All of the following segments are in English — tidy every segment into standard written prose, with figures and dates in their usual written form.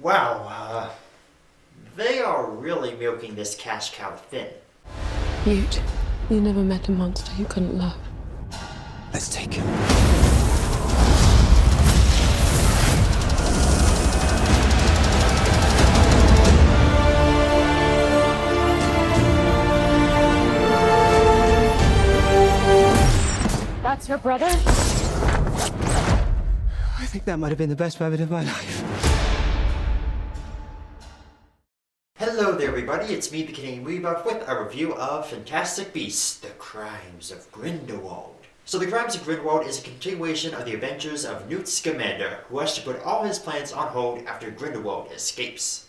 Wow, they are really milking this cash cow thin. Newt, you never met a monster you couldn't love. Let's take him. That's your brother? I think that might have been the best moment of my life. Hello there everybody, it's me, the Canadian Movie Buff, with a review of Fantastic Beasts: The Crimes of Grindelwald. So The Crimes of Grindelwald is a continuation of the adventures of Newt Scamander, who has to put all his plans on hold after Grindelwald escapes.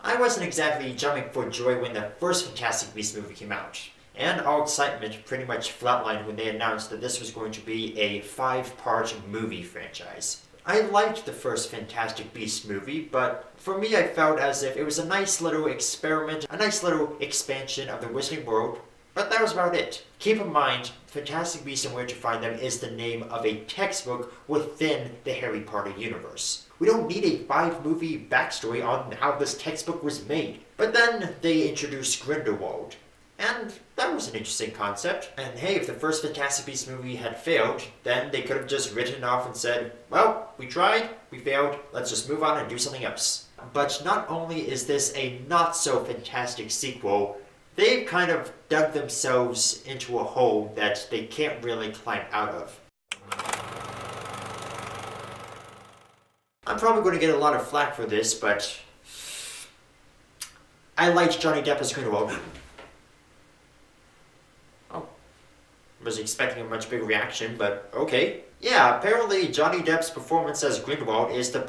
I wasn't exactly jumping for joy when the first Fantastic Beasts movie came out, and our excitement pretty much flatlined when they announced that this was going to be a 5-part movie franchise. I liked the first Fantastic Beasts movie, but for me I felt as if it was a nice little experiment, a nice little expansion of the Wizarding World, but that was about it. Keep in mind, Fantastic Beasts and Where to Find Them is the name of a textbook within the Harry Potter universe. We don't need a 5-movie backstory on how this textbook was made. But then they introduced Grindelwald, and that was an interesting concept. And hey, if the first Fantastic Beasts movie had failed, then they could have just written it off and said, well, we tried, we failed, let's just move on and do something else. But not only is this a not-so-fantastic sequel, they've kind of dug themselves into a hole that they can't really climb out of. I'm probably going to get a lot of flack for this, but I liked Johnny Depp as Grindelwald. Was expecting a much bigger reaction, but okay. Yeah, apparently Johnny Depp's performance as Grindelwald is the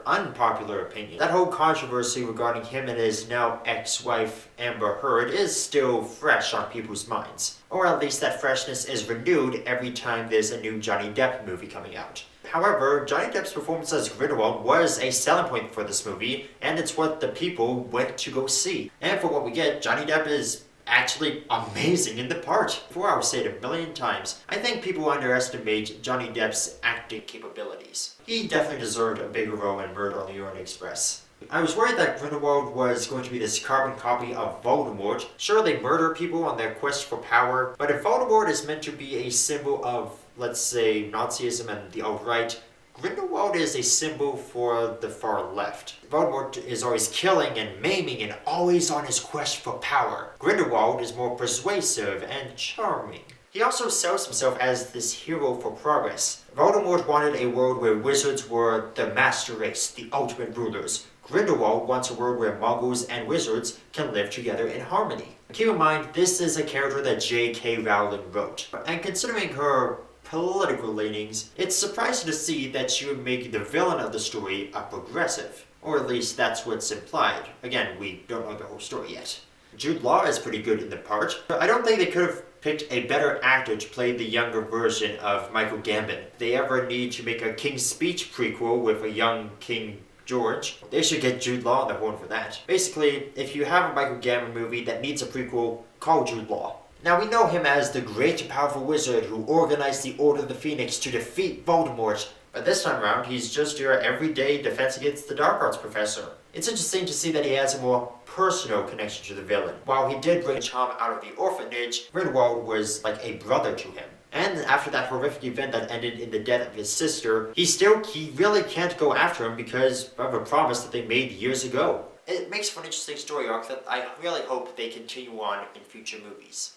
unpopular opinion. That whole controversy regarding him and his now ex-wife Amber Heard is still fresh on people's minds. Or at least that freshness is renewed every time there's a new Johnny Depp movie coming out. However, Johnny Depp's performance as Grindelwald was a selling point for this movie, and it's what the people went to go see. And for what we get, Johnny Depp is actually amazing in the part. Before I will say it a million times, I think people underestimate Johnny Depp's acting capabilities. He definitely deserved a bigger role in Murder on the Orient Express. I was worried that Grindelwald was going to be this carbon copy of Voldemort. Sure, they murder people on their quest for power, but if Voldemort is meant to be a symbol of, let's say, Nazism and the alt-right, Grindelwald is a symbol for the far left. Voldemort is always killing and maiming and always on his quest for power. Grindelwald is more persuasive and charming. He also sells himself as this hero for progress. Voldemort wanted a world where wizards were the master race, the ultimate rulers. Grindelwald wants a world where muggles and wizards can live together in harmony. Keep in mind, this is a character that J.K. Rowling wrote, and considering her political leanings, it's surprising to see that she would make the villain of the story a progressive. Or at least that's what's implied. Again, we don't know the whole story yet. Jude Law is pretty good in the part, but I don't think they could have picked a better actor to play the younger version of Michael Gambon. If they ever need to make a King's Speech prequel with a young King George, they should get Jude Law on the horn for that. Basically, if you have a Michael Gambon movie that needs a prequel, call Jude Law. Now, we know him as the great and powerful wizard who organized the Order of the Phoenix to defeat Voldemort, but this time around, he's just your everyday defense against the dark arts professor. It's interesting to see that he has a more personal connection to the villain. While he did bring Charm out of the orphanage, Grindelwald was like a brother to him. And after that horrific event that ended in the death of his sister, he really can't go after him because of a promise that they made years ago. It makes for an interesting story arc that I really hope they continue on in future movies.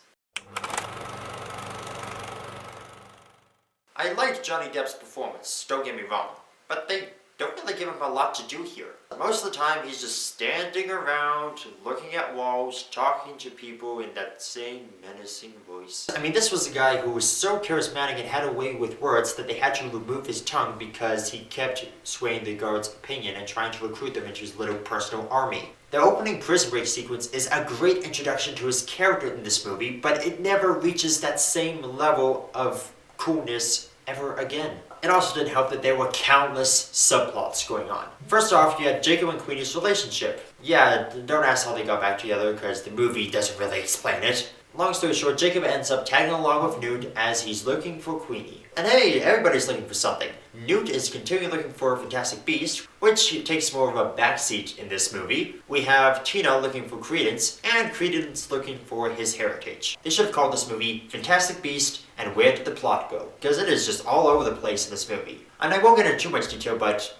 I liked Johnny Depp's performance, don't get me wrong, but they don't really give him a lot to do here. Most of the time he's just standing around, looking at walls, talking to people in that same menacing voice. I mean, this was a guy who was so charismatic and had a way with words that they had to remove his tongue because he kept swaying the guards' opinion and trying to recruit them into his little personal army. The opening prison break sequence is a great introduction to his character in this movie, but it never reaches that same level of coolness ever again. It also didn't help that there were countless subplots going on. First off, you had Jacob and Queenie's relationship. Yeah, don't ask how they got back together because the movie doesn't really explain it. Long story short, Jacob ends up tagging along with Newt as he's looking for Queenie. And hey, everybody's looking for something. Newt is continually looking for a Fantastic Beast, which takes more of a backseat in this movie. We have Tina looking for Credence, and Credence looking for his heritage. They should have called this movie Fantastic Beast and Where Did the Plot Go? Because it is just all over the place in this movie. And I won't get into too much detail, but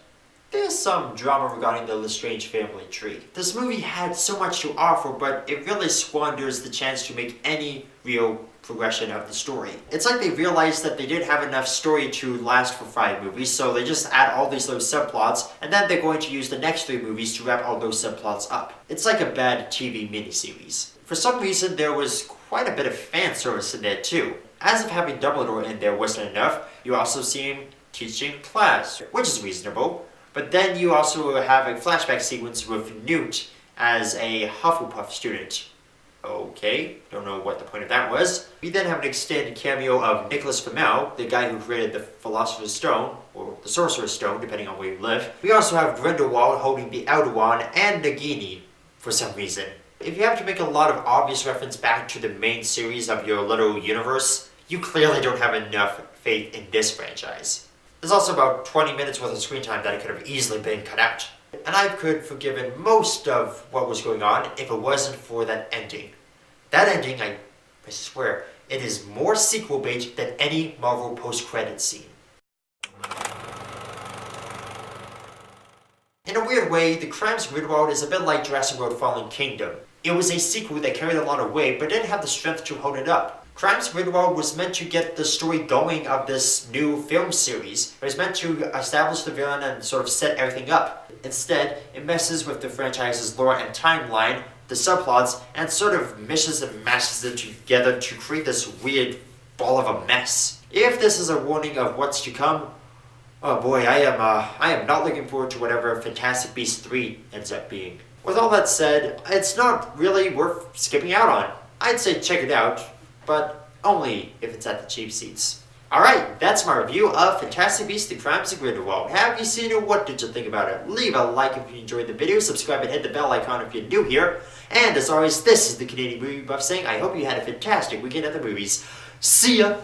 there's some drama regarding the Lestrange family tree. This movie had so much to offer, but it really squanders the chance to make any real progression of the story. It's like they realized that they didn't have enough story to last for 5 movies, so they just add all these little subplots, and then they're going to use the next 3 movies to wrap all those subplots up. It's like a bad TV miniseries. For some reason, there was quite a bit of fan service in there too. As if having Dumbledore in there wasn't enough, you also see him teaching class, which is reasonable. But then you also have a flashback sequence with Newt as a Hufflepuff student. Okay, don't know what the point of that was. We then have an extended cameo of Nicholas Flamel, the guy who created the Philosopher's Stone, or the Sorcerer's Stone, depending on where you live. We also have Grindelwald holding the Outer Wand and Nagini, for some reason. If you have to make a lot of obvious reference back to the main series of your little universe, you clearly don't have enough faith in this franchise. There's also about 20 minutes worth of screen time that could have easily been cut out. And I could have forgiven most of what was going on if it wasn't for that ending. That ending, I swear, it is more sequel bait than any Marvel post-credits scene. In a weird way, The Crimes of Grindelwald is a bit like Jurassic World Fallen Kingdom. It was a sequel that carried a lot of weight, but didn't have the strength to hold it up. Crimes of Grindelwald was meant to get the story going of this new film series. It was meant to establish the villain and sort of set everything up. Instead, it messes with the franchise's lore and timeline, the subplots, and sort of meshes and mashes it together to create this weird ball of a mess. If this is a warning of what's to come, oh boy, I am not looking forward to whatever Fantastic Beasts 3 ends up being. With all that said, it's not really worth skipping out on. I'd say check it out, but only if it's at the cheap seats. Alright, that's my review of Fantastic Beasts: The Crimes of Grindelwald. Have you seen it? What did you think about it? Leave a like if you enjoyed the video, subscribe and hit the bell icon if you're new here. And as always, this is the Canadian Movie Buff saying I hope you had a fantastic weekend at the movies. See ya!